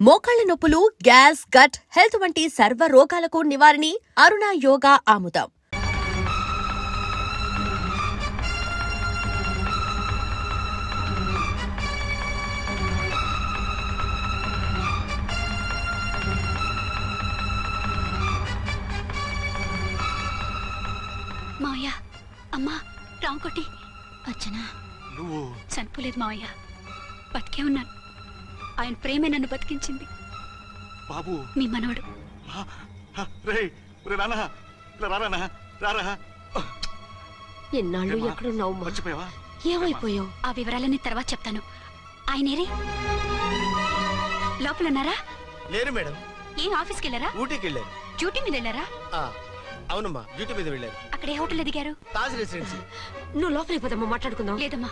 మోకాళ్ల నొప్పులు, gas, gut health వంటి సర్వ రోగాలకు నివారణి అరుణ యోగా ఆముదం. మావయ్య, అమ్మా, రాంకోటి, అచ్చనా నువ్వు చనిపోలేదు మావయ్య, బతికే ఉన్నాను. ఆయన ప్రేమే నన్ను బతికించింది. బాబు మీ మనవడు. ఎన్నాళ్ళు ఎక్కడున్నావు? మర్చిపోయావా? ఏమైపోయావు? ఆ వివరాలన్నీ తర్వాత చెప్తాను. ఆయనేరే లోపల ఉన్నారా? లేరు మేడం. ఏం ఆఫీస్కి వెళ్ళారా? ఊటీకి వెళ్ళారు. డ్యూటీ మీద వెళ్ళారా? అవునమ్మా, డ్యూటీ మీద వెళ్ళారు. అక్కడ ఏ హోటల్ దిగారు? తాజ్ రెసిడెన్సీ. నువ్వు లోపలికి పోతామా, మాట్లాడుకుందాం. లేదమ్మా,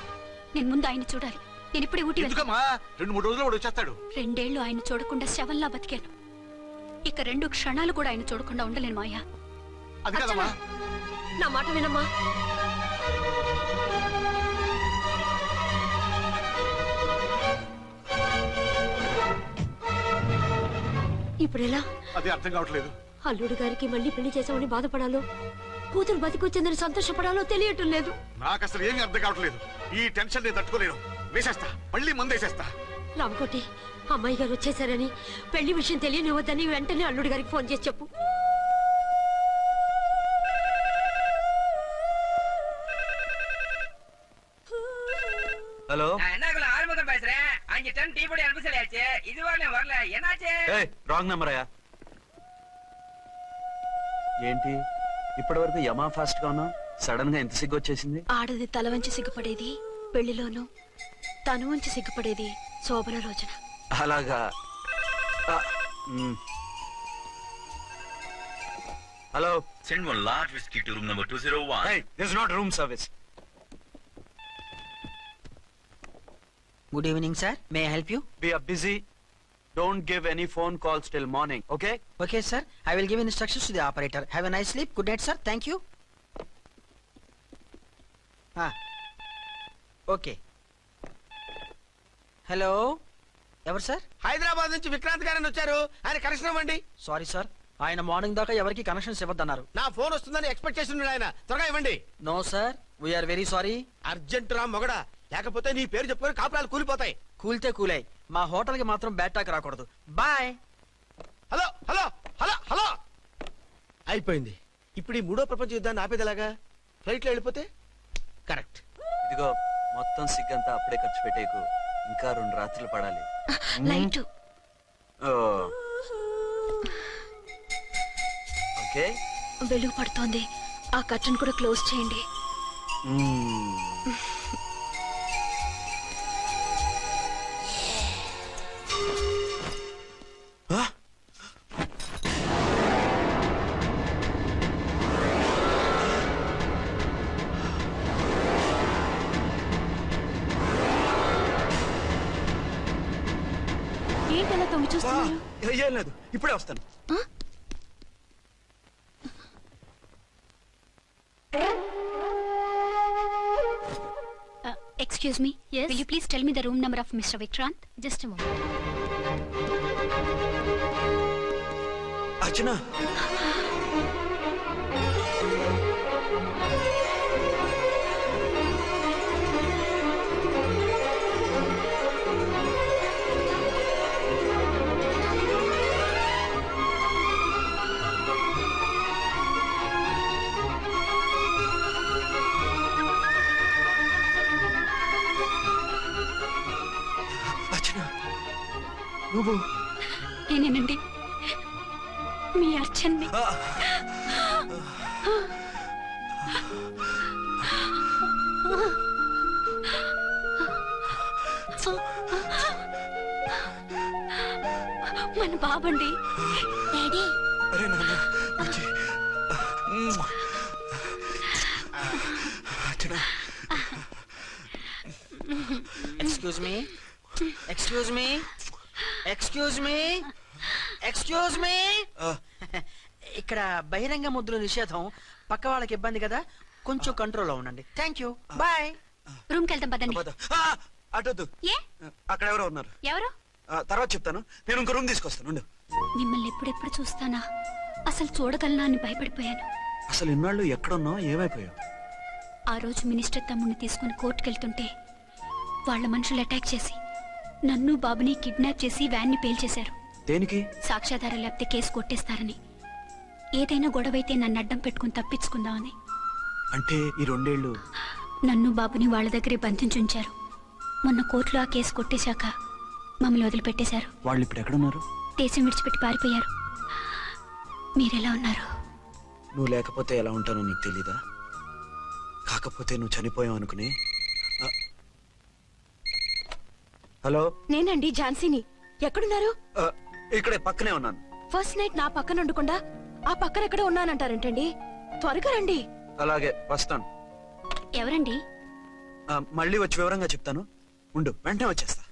నేను ముందు ఆయన చూడాలి. నేను ఇప్పుడే ఊటీ వెళ్తాను. ఎందుకమ్మా? 2-3 రోజుల్లో వాడు వచ్చేస్తాడు. 2 ఏళ్లు ఆయన చూడకుండా శవంలా బతికాను. ఇక 2 క్షణాలు కూడా ఆయన చూడకుండా ఉండలేను మాయా. అది కాదమ్మా. నా మాట వినమ్మా. ఇప్పుడు ఎలా? అది అర్థం కావట్లేదు. అల్లుడు గారికి మళ్ళీ పెళ్లి చేసామని బాధపడాలో, కూతురు బతికొచ్చిందని సంతోషపడాలో తెలియటం లేదు. నాకు అసలు ఏమీ అర్థం కావట్లేదు. ఈ టెన్షన్ నేను తట్టుకోలేను. వేసేస్తా, మళ్ళీ మందేసేస్తా. రామకోటి, అమ్మాయి గారు వచ్చేసారని, పెళ్లి విషయం తెలియనివ్వద్దని వెంటనే అల్లుడు గారికి ఫోన్ చేసి చెప్పు. ஹலோ, என்ன ஆறுமுகம் பேசுறேன். 5 டன் டீ பொடி அனுப்பி சொல்லியாச்சு. இதுவரை வரல. என்னாச்சு? రాంగ్ నెంబర్ అయ్యా. ఏంటి ఇప్పటి వరకు యమా ఫాస్ట్ గా ఉన్నావు, సడన్ గా ఎంత సిగ్గు వచ్చేసింది? ఆడది తల వంచి సిగ్గుపడేది పెళ్లిలోను, తను వంచి సిగ్గుపడేది శోభన రోజున. అలాగా. Hello, Send one large whiskey to room number 201. hey, this is not room service. Good evening, sir. May I help you? We are busy. Don't give any phone calls till morning, okay? Okay, sir. I will give instructions to the operator. Have a nice sleep. Good night, sir. Thank you. Okay. Hello. ఎవరు sir? Hyderabad నుంచి విక్రాంత్ గారని వచ్చారు. ఆయన connection ఇవ్వండి. Sorry sir, ఆయన morning దాకా ఎవరికి connections ఇవ్వద్దన్నారు. నా ఫోన్ వస్తుందని ఎక్స్పెక్ట్ చేస్తున్నాడు ఆయన. త్వరగా ఇవ్వండి. No sir, we are very sorry. Urgent రా మొగడా, లేకపోతే నీ పేరు చెప్పుకొని కాపురాలు కూలిపోతాయి. కూల్తే కూలాయి, మా హోటల్ కి మాత్రం బ్యాడ్ టాక్ రాకూడదు. Bye. Hello hello hello hello. అయిపోయింది. ఇప్పుడు ఈ 3వ ప్రపంచ యుద్ధాన్ని ఆపేదలాగా? ఫ్లైట్ లో వెళ్ళిపోతే కరెక్ట్. ఇదిగో మొత్తం సిగ్గంతా అప్పుడే ఖర్చు పెట్టేకు, ఇంకా 2 రాత్రులు పడాలి. లైట్ ఓకే, వెలుగు పడుతోంది. ఆ కర్టన్ కూడా క్లోజ్ చేయండి. ఏంటలా తొంగి చూస్తున్నారు? ఏం లేదు, ఇప్పుడే వస్తాను. Excuse me. Yes. Will you please tell me the room number of Mr. Vikrant? Just a moment. అర్చన, నువ్వు? నేనేనండి, మీ అర్చన్ని. మన బాబండి. డాడీ. అరే నాన్న, వచ్చి. Archana. Excuse me, excuse me, excuse me, excuse me. ఇక్కడ బహిరంగ ముద్దుల నిషేధం, పక్క వాళ్ళకి ఇబ్బంది కదా, కొంచెం కంట్రోల్లో ఉండండి. Thank you, bye. రూమ్కి వెళ్తాం పదండి. అటొద్దు, ఏ? అక్కడ ఎవరో ఉన్నారు. ఎవరు? తర్వాత చెప్తాను. నేను ఇంకో రూమ్ తీసుకొస్తాను ఉండు. మిమ్మల్ని ఎప్పుడెప్పుడు చూస్తానా, అసలు చూడగలనా అని భయపడిపోయాను. అసలు ఇన్నాళ్ళు ఎక్కడున్నావు, ఏమైపోయావు? ఆ రోజు మినిస్టర్ తమ్ముడిని తీసుకుని కోర్టుకెళ్తుంటే వాళ్ళ మనుషులు అటాక్ చేసి నన్ను బాబుని కిడ్నాప్ చేసి వ్యాన్ని పేల్చేశారు. దేనికి? సాక్ష్యాధారం లేకపోతే కేసు కొట్టేస్తారని. ఏదైనా గొడవైతే నన్ను అడ్డం పెట్టుకుని తప్పించుకుందామని. అంటే ఈ 2 ఏళ్ళు నన్ను బాబుని వాళ్ళ దగ్గరే బంధించుంచారు. మొన్న కోర్టులో ఆ కేసు కొట్టేశాక మమ్మల్ని వదిలిపెట్టేశారు. వాళ్ళు ఇప్పుడు ఎక్కడున్నారు? దేశం విడిచిపెట్టి పారిపోయారు. మీరెలా ఉన్నారు? నువ్వు లేకపోతే ఎలా ఉంటానో నీకు తెలీదా? కాకపోతే నువ్వు చనిపోయావు అనుకుని. హలో, నేనండి ఝాన్సీని. ఎక్కడున్నారు? ఇక్కడే పక్కనే ఉన్నాను. ఫస్ట్ నైట్ నా పక్కన ఉండకుండా ఆ పక్కన ఎక్కడ ఉన్నానంటారేంటండి? త్వరగా రండి. అలాగే వస్తాను. ఎవరండి? మళ్ళీ వచ్చి వివరంగా చెప్తాను. ఉండు, వెంటనే వచ్చేస్తా.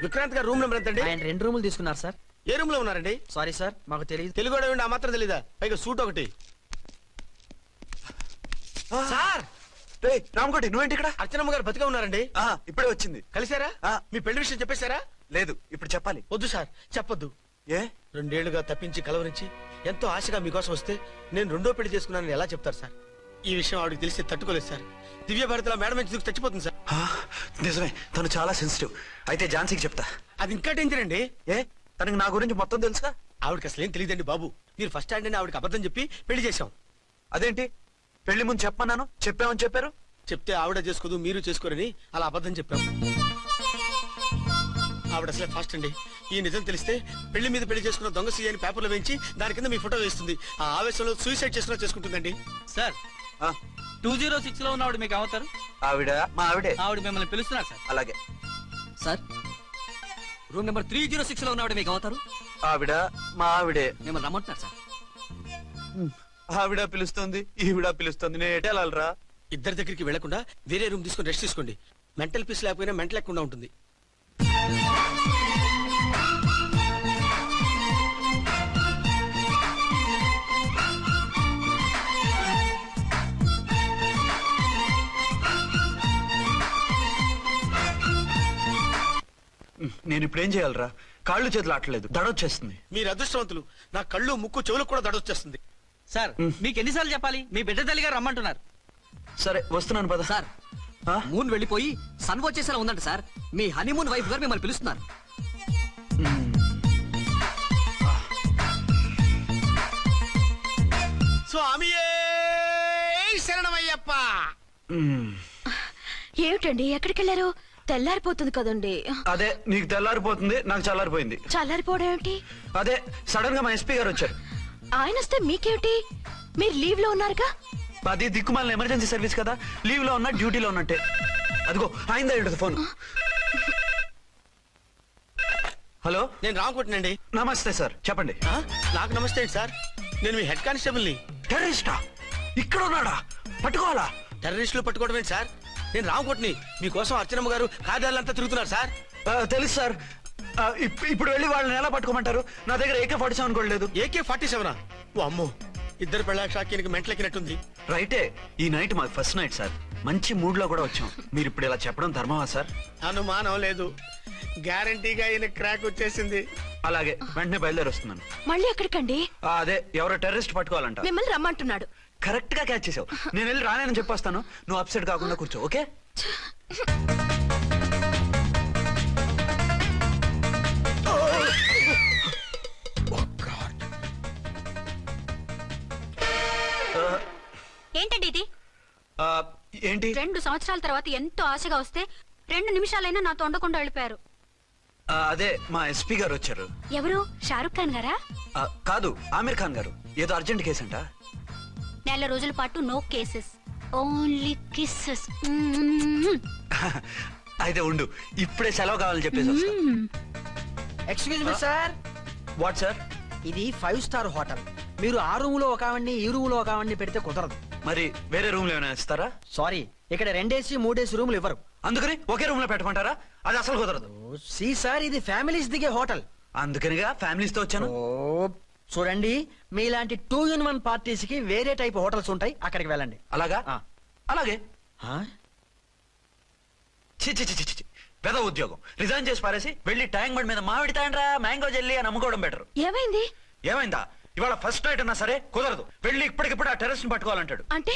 విక్రాంత్ గారు రూమ్ నెంబర్ ఎంతండి? ఆయన 2 రూములు తీసుకున్నారు సార్. ఏ రూమ్ లో ఉన్నారండి? సారీ సార్, మాకు తెలియదు. తెలుగు ఆ మాత్రం తెలీదా? పైగా సూట్ ఒకటి. సార్, రామకోటి నువ్వేంటి ఇక్కడ? అర్చనమ్మ గారు బతిగా ఉన్నారండి. ఇప్పుడే వచ్చింది. కలిసారా? ఆ. మీ పెళ్లి విషయం చెప్పేశారా? లేదు, ఇప్పుడు చెప్పాలి. వద్దు సార్, చెప్పొద్దు. ఏ? 2 ఏళ్లుగా తప్పించి కలవరించి ఎంతో ఆశగా మీకోసం వస్తే నేను 2వ పెళ్లి చేసుకున్నానని ఎలా చెప్తారు సార్? ఈ విషయం ఆవిడకి తెలిసి తట్టుకోలేదు సార్. దివ్య భారతిలో మేడం నుంచి దూకి చచ్చిపోతుంది సార్. నిజమే, తను చాలా సెన్సిటివ్. అయితే ఝాన్సీకి చెప్తా. అది ఇంకా డేంజర్ అండి. ఏ, తనకి నా గురించి మొత్తం తెలుసుగా? ఆవిడకి అసలు ఏం తెలియదండి బాబు. మీరు ఫస్ట్ హ్యాండ్ అని ఆవిడకి అబద్ధం చెప్పి పెళ్లి చేశాం. అదేంటి, పెళ్లి ముందు చెప్పమన్నాను, చెప్పామని చెప్పారు. చెప్తే ఆవిడ చేసుకోదు, మీరు చేసుకోరని అలా అబద్ధం చెప్పాం. ఆవిడ అసలే ఫాస్ట్ అండి. ఈ నిజం తెలిస్తే పెళ్లి మీద పెళ్లి చేసుకున్న దొంగ సీ అని పేపర్లో వేయించి దాని కింద మీ ఫోటో వేస్తుంది. ఆ ఆవేశంలో సూసైడ్ చేసుకుంటుందండి. సార్ 206 లో ఉన్నవాడు మీకు అవుతారు. ఆవిడ మా ఆవిడే. ఆవిడ మిమ్మల్ని పిలుస్తున్నారు సార్. అలాగే సార్, రూమ్ నెంబర్ 306 లో ఉన్నవాడు మీకు అవుతారు. ఆవిడ మా ఆవిడే. మిమ్మల్ని రమ్మంటున్నారు సార్. ఆవిడ పిలుస్తుంది, ఈవిడ పిలుస్తుంది. నేను ఎటు వెళ్ళాలరా? ఇద్దరి దగ్గరికి వెళ్లకుండా వేరే రూమ్ తీసుకొని రెస్ట్ తీసుకోండి. మెంటల్ పీస్ లేకపోయినా మెంటల్ లేకుండా ఉంటుంది. నేను ఇప్పుడు ఏం చేయాలరా? కాళ్ళు చేతులు ఆటలేదు, దడొచ్చేస్తుంది. మీరు అదృష్టవంతులు. నా కళ్ళు ముక్కు చెవులకు కూడా దడొచ్చేస్తుంది. సార్, మీకు ఎన్నిసార్లు చెప్పాలి? మీ బిడ్డ తల్లి గారు రమ్మంటున్నారు. సరే వస్తున్నాను పద. సార్, మూన్ వెళ్ళిపోయి సన్ వచ్చేసేలా ఉందంట సార్. మీ హనీమూన్ వైఫ్ గారు మిమ్మల్ని పిలుస్తున్నారు. స్వామియే శరణమయ్యప్ప. ఏమిటండి ఎక్కడికి వెళ్ళారు? తెల్లారిపోతుంది కదండి. అదే, నీకు తెల్లారిపోతుంది, నాకు చల్లారిపోయింది. చల్లారిపోవడం ఏమిటి? అదే సడన్ గా మా ఎస్పీ గారు వచ్చారు. ఆయన వస్తే మీకేమిటి? మీరు లీవ్ లో ఉన్నారుగా. అది దిక్కుమాలిన ఎమర్జెన్సీ సర్వీస్ కదా, లీవ్ లో ఉన్నా డ్యూటీలో ఉన్నట్టే. అదిగో ఆయన ఫోన్. హలో, నేను రామకోటినండి. నమస్తే సార్, చెప్పండి. నాకు నమస్తే అండి సార్. నేను మీ హెడ్ కానిస్టేబుల్ ని. టెర్రరిస్టా? ఇక్కడ ఉన్నాడా? పట్టుకోవాలా? టెర్రరిస్టులు పట్టుకోవడం ఏంటి సార్? నేను రామకోటిని. మీకోసం అర్చనమ్మ గారు కార్యాలంతా తిరుగుతున్నారు సార్. తెలుసు సార్. ఇప్పుడు వెళ్ళి వాళ్ళని ఎలా పట్టుకోమంటారు? నా దగ్గర AK-47 కూడా లేదు. AK-47? ఓ అమ్మో, ఇద్దరు పెళ్ళ షాకీనికి మెంట్లెక్కినట్టుంది. రైటే, ఈ నైట్ మాకు ఫస్ట్ నైట్ సార్. మంచి మూడ్ లో కూడా వచ్చాం. మీరు ఇప్పుడు ఇలా చెప్పడం ధర్మమా సార్? అనుమానం లేదు, గ్యారంటీగా ఈయన క్రాక్ వచ్చేసింది. అలాగే, వెంటనే బయలుదేరి వస్తున్నాను. మళ్ళీ ఎక్కడికండి? అదే, ఎవరో టెర్రరిస్ట్ పట్టుకోవాలంట. మిమ్మల్ని రమ్మంటున్నాడు. కరెక్ట్ గా క్యాచ్ చేసావు. నేను వెళ్ళి రానని చెప్పొస్తాను, నువ్వు అప్సెట్ కాకుండా కూర్చో, ఓకే? ఏంటండి ఇది? ఏంటి? 2 సంవత్సరాల తర్వాత ఎంతో ఆశగా వస్తే 2 నిమిషాలైనా నాతో ఉండకుండా వెళ్ళిపోయారు. అదే, మా ఎస్పీ గారు వచ్చారు. ఎవరు? షారుఖ్ ఖాన్ గారా? కాదు, ఆమీర్ ఖాన్ గారు. ఏదో అర్జెంట్ కేసు అంట. 4 రోజుల పాటు నో కేసెస్, ఓన్లీ కిస్సెస్. అయితే ఉండు, ఇప్పుడే సెలవు కావాలని చెప్పేసి వస్తా. Excuse me sir. What sir? ఇది 5 స్టార్ హోటల్. మీరు ఆ రూమ్ లో ఒక ఆవిడ్ని, ఈ రూమ్ లో ఒక ఆవిడ్ని పెడితే కుదరదు. మరి వేరే రూమ్ లో ఏమైనా ఇస్తారా? సారీ, ఇక్కడ 2 AC 3 AC రూములు ఇవ్వరు. అందుకని ఒకే రూమ్ లో పెట్టమంటారా? అది అసలు కుదరదు. సి సార్, ఇది ఫ్యామిలీస్ దిగే హోటల్. అందుకనిగా ఫ్యామిలీస్ తో వచ్చాను. ఓ చూడండి, మీలాంటి 2-in-1 పార్టీస్ కి వేరే టైప్ హోటల్స్ ఉంటాయి, అక్కడికి వెళ్ళండి. అలాగా ఆ. అలాగే ఆ? చి చి చి చి చి. పెద్ద ఉద్యోగం రిజైన్ చేసి పారేసి వెళ్ళి ట్యాంక్ బండ్ మీద మామిడి తాండ్రా మ్యాంగో జెల్లీ అని అమ్ముకోవడం బెటర్. ఏమైంది ఏమైందా? ఇవాళ ఫస్ట్ నైట్ అన్నా సరే కుదరదు. వెళ్ళి ఇప్పటికిప్పుడు ఆ టెర్రస్ ని పట్టుకోవాలంటాడు. అంటే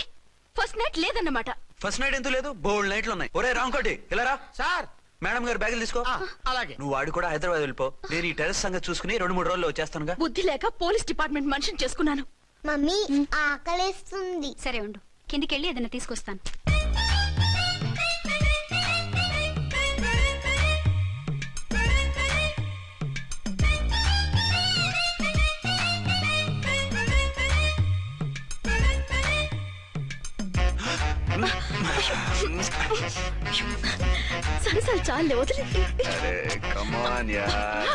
ఫస్ట్ నైట్ లేదన్నమాట. ఫస్ట్ నైట్ ఎందుకు లేదు? బోల్డ్ నైట్లు ఉన్నాయి. ఒరే రాంకోటి ఇలా రా. సార్ మేడం గారు బ్యాగులు తీసుకో. అలాగే. నువ్వు వాడు కూడా హైదరాబాద్ వెళ్ళిపో. నేను ఈ టెర్రస్ సంగతి చూసుకుని 2-3 రోజుల్లో వచ్చేస్తానుగా. బుద్ధి లేక పోలీస్ డిపార్ట్మెంట్ మనిషిని చేసుకున్నాను. మమ్మీ ఆకలేస్తుంది. సరే ఉండు, కిందికెళ్ళి ఏదైనా తీసుకొస్తాను. సరే సరే చాలే వదిలే. అరే కమాన్ యార్.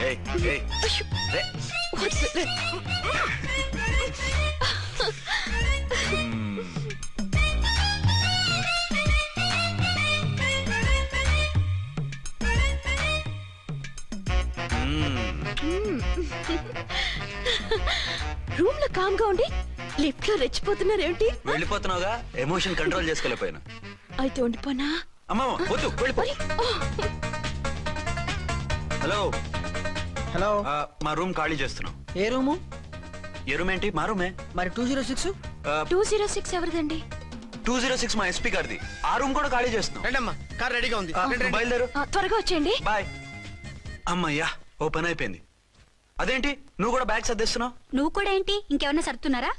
ఏయ్ ఏయ్ రే. వదిలే. రూమ్ లో కామ్ గా ఉండి లిఫ్ట్ లో రెచ్చిపోతున్నారేంటి? వెళ్ళిపోతున్నావుగా, ఎమోషన్ కంట్రోల్ చేసుకోలేకపోయినా. అయితే ఉండిపోనా? అమ్మా వద్దు, వెళ్ళిపో. హలో హలో, మా రూమ్ ఖాళీ చేస్తున్నాం. ఏ రూము? ఏ రూమ్ ఏంటి? మా రూమే. మరి 206? 206 ఎవరిదండి? 206 మా ఎస్పీ గారిది. ఆ రూమ్ కూడా ఖాళీ చేస్తున్నాం. రండమ్మా, కార్ రెడీగా ఉంది. నువ్వు బయలుదేరు. త్వరగా వచ్చేయండి. బాయ్. అమ్మయ్యా, ఓ పని అయిపోయింది. అదేంటి నువ్వు కూడా బ్యాగ్ సర్దేస్తున్నావు? నువ్వు కూడా ఏంటి, ఇంకేమన్నా సర్దుతున్నారా?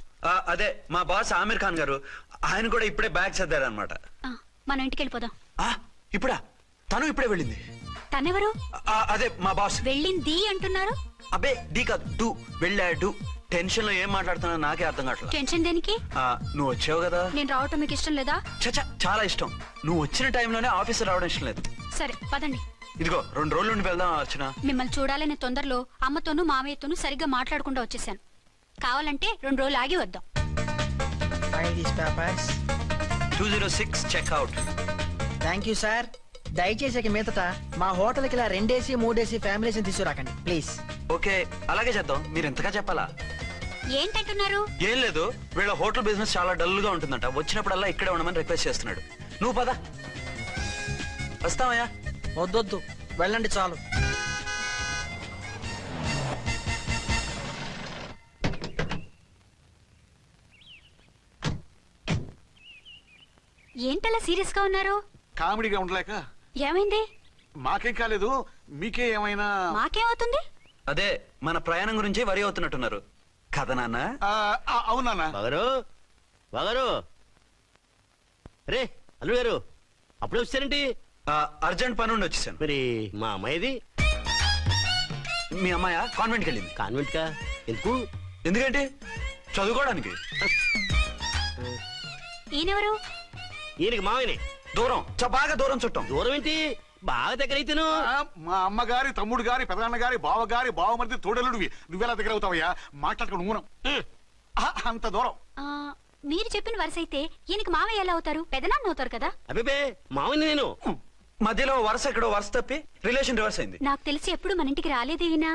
అదే మా బాస్ ఆమీర్ ఖాన్ గారు, ఆయన కూడా ఇప్పుడే బ్యాగ్ సర్దారనమాట. మనం ఇంటికి వెళ్ళిపోదాం. ఇప్పుడా? తను ఇప్పుడే వెళ్ళింది. తనెవరు? అదే మా బాస్. వెళ్ళింది అంటున్నారు. అబ్బే డీ కాదు, డూ. వెళ్ళాడు. టెన్షన్ లో ఏం మాట్లాడుతున్నా నాకే అర్థం కావట్లేదు. టెన్షన్ దేనికి? నువ్వు వచ్చావు కదా. నేను రావటం మీకు ఇష్టం లేదా? చచ్చా, చాలా ఇష్టం. నువ్వు వచ్చిన టైంలోనే ఆఫీసర్ రావడం ఇష్టం లేదు. సరే పదండి. ఇదిగో 2 రోజుల నుండి వెళ్దాం అర్చన. మిమ్మల్ని చూడాలనే తొందరలో అమ్మతోనూ మామయ్యతోనూ సరిగ్గా మాట్లాడకుండా వచ్చేసాను. కావాలంటే 2 రోజులు ఆగి వద్దాం. 206 చెక్అవుట్. Thank you sir. దయచేసి ఇక మీదట మా హోటల్కి ఇలా 2 AC 3 AC ఫ్యామిలీస్ తీసుకురాకండి ప్లీజ్. ఓకే అలాగే చేద్దాం. మీరు ఎంతగా చెప్పాలా? ఏంటంటున్నారు? ఏం లేదు, వీళ్ళ హోటల్ బిజినెస్ చాలా డల్ గా ఉంటుందంట. వచ్చినప్పుడల్లా ఇక్కడే ఉండమని రిక్వెస్ట్ చేస్తున్నాడు. నువ్వు పద. వస్తావయ్యా? వద్దొద్దు, వెళ్ళండి చాలు. ఏంటలా సీరియస్ గా ఉన్నారు? కామెడీగా ఉండలేక. ఏమైంది? మాకేం కాలేదు, మీకే ఏమైనా? మాకేమవుతుంది? అదే మన ప్రయాణం గురించి వరి అవుతున్నట్టున్నారు కదా నాన్న? అవునా? బాగారు బాగారు రే అల్లు గారు, అప్పుడే వచ్చారేంటి? అర్జెంట్ పని ఉండి వచ్చేసాను. మరి మా అమ్మాయిది? మీ అమ్మాయ కాన్వెంట్కి వెళ్ళింది. కాన్వెంట్ కా? ఎందుకు? ఎందుకంటే చదువుకోవడానికి. ఈయనెవరు? ఈయనకి మామయ్యనే. దూరం, బాగా దూరం చుట్టాం. దూరం ఏంటి, బాగా దగ్గర అయితేను. మా అమ్మగారి తమ్ముడు గారి పెదనాన్న గారి బావగారి బావమరిది తోడలుడివి. నువ్వెలా దగ్గర అవుతావయ్యా? మాట్లాడుకుని ఊనం. అంత దూరం. మీరు చెప్పిన వరుస అయితే ఈయనకి మామయ్య ఎలా అవుతారు? పెదనాన్న అవుతారు కదా. అబ్బే మామయ్య నేను. మధ్యలో వరుస ఎక్కడో వరుస తప్పి రిలేషన్ రివర్స్ అయింది. నాకు తెలిసి ఎప్పుడు మన ఇంటికి రాలేదు ఈయన.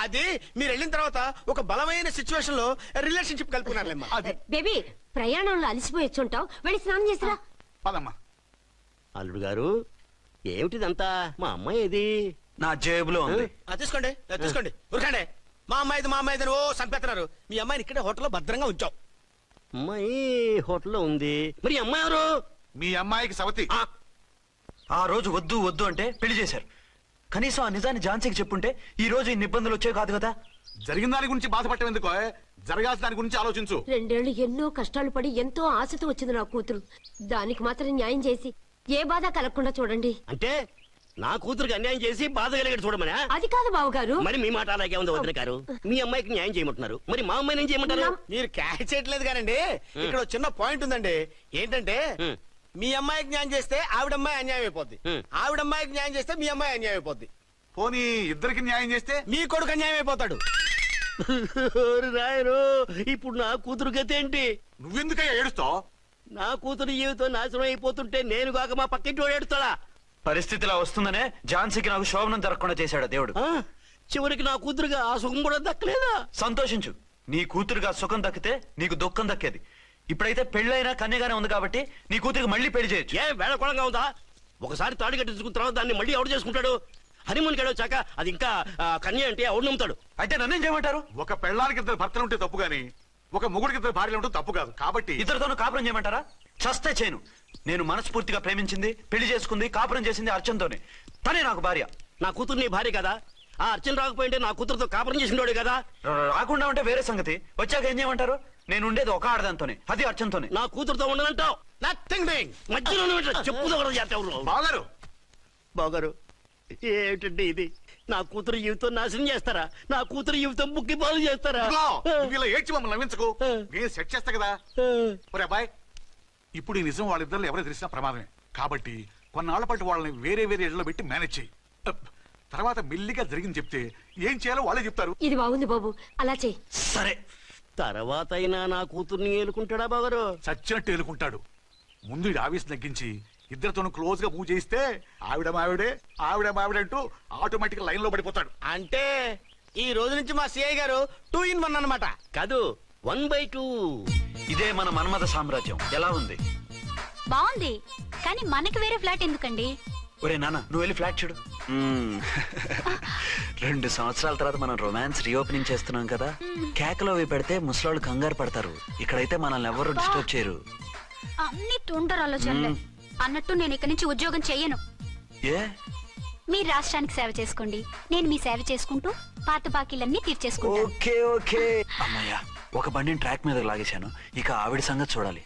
అది మీరు వెళ్ళిన తర్వాత ఒక బలమైన సిచ్యువేషన్ లో రిలేషన్షిప్ కలుపుకున్నారులేమ్మా. అది బేబీ ప్రయాణంలో అలసిపోయి వచ్చుంటావు, వెళ్ళి స్నానం చేసిరా. పదమ్మా. అల్లుడు గారు ఏమిటిదంతా? మా అమ్మాయి ఏది? నా జేబులో ఉంది. తీసుకోండి తీసుకోండి, ఉరకండి. మా అమ్మాయిది ఓ సంపెత్తనారు. మీ అమ్మాయిని ఇక్కడే హోటల్లో భద్రంగా ఉంచాం. అమ్మాయి హోటల్లో ఉంది. మరి అమ్మాయి ఎవరు? మీ అమ్మాయికి సవతి. ఆ రోజు వద్దు వద్దు అంటే పెళ్లి చేశారు. కనీసం ఆ నిజాన్ని ఝాన్సీకి చెప్పుంటే ఈ రోజు ఇన్ని ఇబ్బందులు వచ్చే కాదు కదా. జరిగిన దాని గురించి బాధపడటం ఎందుకో, జరగాల్సిన దాని గురించి ఆలోచించు. 2 ఏళ్లు ఎన్నో కష్టాలు పడి ఎంతో ఆశతో వచ్చింది నా కూతురు. దానికి మాత్రం న్యాయం చేసి ఏ బాధ కలగకుండా చూడండి. అంటే నా కూతురికి అన్యాయం చేసి బాధ కలిగేది చూడమనా? అది కాదు బావగారు. మరి మీ మాట అలాగే ఉంది వదిన గారు. మీ అమ్మాయికి న్యాయం చేయమంటున్నారు, మరి మా అమ్మాయిని ఏం చేయమంటారు? మీరు క్యాచ్ చేయట్లేదు కానండి. ఇక్కడ చిన్న పాయింట్ ఉందండి. ఏంటంటే మీ అమ్మాయికి న్యాయం చేస్తే ఆవిడమ్మాయి అన్యాయం అయిపోద్ది, ఆవిడమ్మాయికి న్యాయం చేస్తే మీ అమ్మాయి అన్యాయం అయిపోద్ది. పోనీ ఇద్దరికి న్యాయం చేస్తే మీ కొడుకు అన్యాయం అయిపోతాడు. రాయరు, ఇప్పుడు నా కూతురు గతి ఏంటి? నువ్వెందుకయ్యా ఏడుస్తావు? నా కూతురు జీవితం నాశనం అయిపోతుంటే నేను కాక మా పక్కింటి వాడు ఏడుస్తాడా? పరిస్థితిలా వస్తుందనే ఝాన్సీకి నాకు శోభనం జరగకుండా చేశాడు దేవుడు. చివరికి నా కూతురుగా ఆ సుఖం కూడా దక్కలేదా? సంతోషించు, నీ కూతురుగా సుఖం దక్కితే నీకు దుఃఖం దక్కేది. ఇప్పుడైతే పెళ్ళైనా కన్యగానే ఉంది కాబట్టి నీ కూతురికి మళ్ళీ పెళ్లి చేయొచ్చు. ఏ వేళకోళంగా ఉందా? ఒకసారి తాడు కట్టించుకున్న తర్వాత దాన్ని మళ్ళీ ఎవడు చేసుకుంటాడు? హనీమూన్ గడు వచ్చాక అది ఇంకా కన్య అంటే ఎవడు నమ్ముతాడు? అయితే నన్నేం చేయమంటారు? ఒక పెళ్ళానికి ఇద్దరు భర్తలు ఉంటే తప్పు గాని ఒక మొగుడికి ఇద్దరు భార్యలు ఉంటే తప్పు కాదు. కాబట్టి ఇద్దరితోనూ కాపురం చేయమంటారా? చస్తే చేయను. నేను మనస్ఫూర్తిగా ప్రేమించింది, పెళ్లి చేసుకుంది, కాపురం చేసింది అర్చనతోనే. తనే నాకు భార్య. నా కూతురు నీ భార్య కదా? ఆ అర్చన రాకపోయింటే నా కూతురుతో కాపురం చేసినోడే కదా? రాకుండా ఉంటే వేరే సంగతి. వచ్చాక ఏం చేయమంటారు? నేను ఉండేది ఒక ఆడదాంతోనే, అది అర్చనతోనే. నా కూతురుతో ఉండనంటావు? Nothing doing. మధ్యలో చెప్పుదో బాగారు బాగారు ఏమిటండి ఇది? నా కూతురు జీవితం నాశనం చేస్తారా? నా కూతురు జీవితం బుక్కి పాలు చేస్తారా? నువ్వు ఇలా ఏడ్చి మమ్మల్ని నవ్వించకు. నేను సెట్ చేస్తా కదా. ఒరే అబ్బాయి, ఇప్పుడు ఈ నిజం వాళ్ళిద్దరు ఎవరో తెలిసినా ప్రమాదమే. కాబట్టి కొన్నాళ్ల పాటు వాళ్ళని వేరే వేరే ఇళ్లలో పెట్టి మేనేజ్ చేయి. తర్వాత మెల్లిగా జరిగింది చెప్తే ఏం చేయాలో వాళ్ళే చెప్తారు. ఇది బాగుంది బాబు, అలా చెయ్యి. సరే, తర్వాత అయినా నా కూతుర్ని ఏలుకుంటాడా బాగారు? చచ్చినట్టు ఏలుకుంటాడు. ముందు ఈ ఆవేశం తగ్గించి ఇద్దరితోనూ క్లోజ్ గా పూజ చేయిస్తే ఆవిడ మావిడే ఆవిడ మావిడే అంటూ ఆటోమేటిక్ లైన్ లో పడిపోతాడు. అంటే ఈ రోజు నుంచి మా సిఐ గారు 2 in 1 అన్నమాట. కాదు, 1/2. ఇదే మన మన్మథ సామ్రాజ్యం. ఎలా ఉంది? బాగుంది, కానీ మనకి వేరే ఫ్లాట్ ఎందుకండి? ఒరే నాన్న, నువ్వు వెళ్ళి ఫ్లాట్ చూడు. 2 సంవత్సరాల తర్వాత మనం రొమాన్స్ రీఓపెనింగ్ చేస్తున్నాం కదా. కేకలో అవి పెడితే ముసలాళ్ళు కంగారు పడతారు. ఇక్కడైతే మనల్ని ఎవరు డిస్టర్బ్ చేయరు. అన్ని తొందర ఆలోచనలే. అన్నట్టు నేను ఇక్కడి నుంచి ఉద్యోగం చెయ్యను. ఏ? మీరు రాష్ట్రానికి సేవ చేసుకోండి, నేను మీ సేవ చేసుకుంటూ పాత బాకీలన్నీ తీర్చేసుకుంటాను. Okay okay. అమ్మయ్యా, ఒక బండిని ట్రాక్ మీద లాగేశాను. ఇక ఆవిడ సంగతి చూడాలి.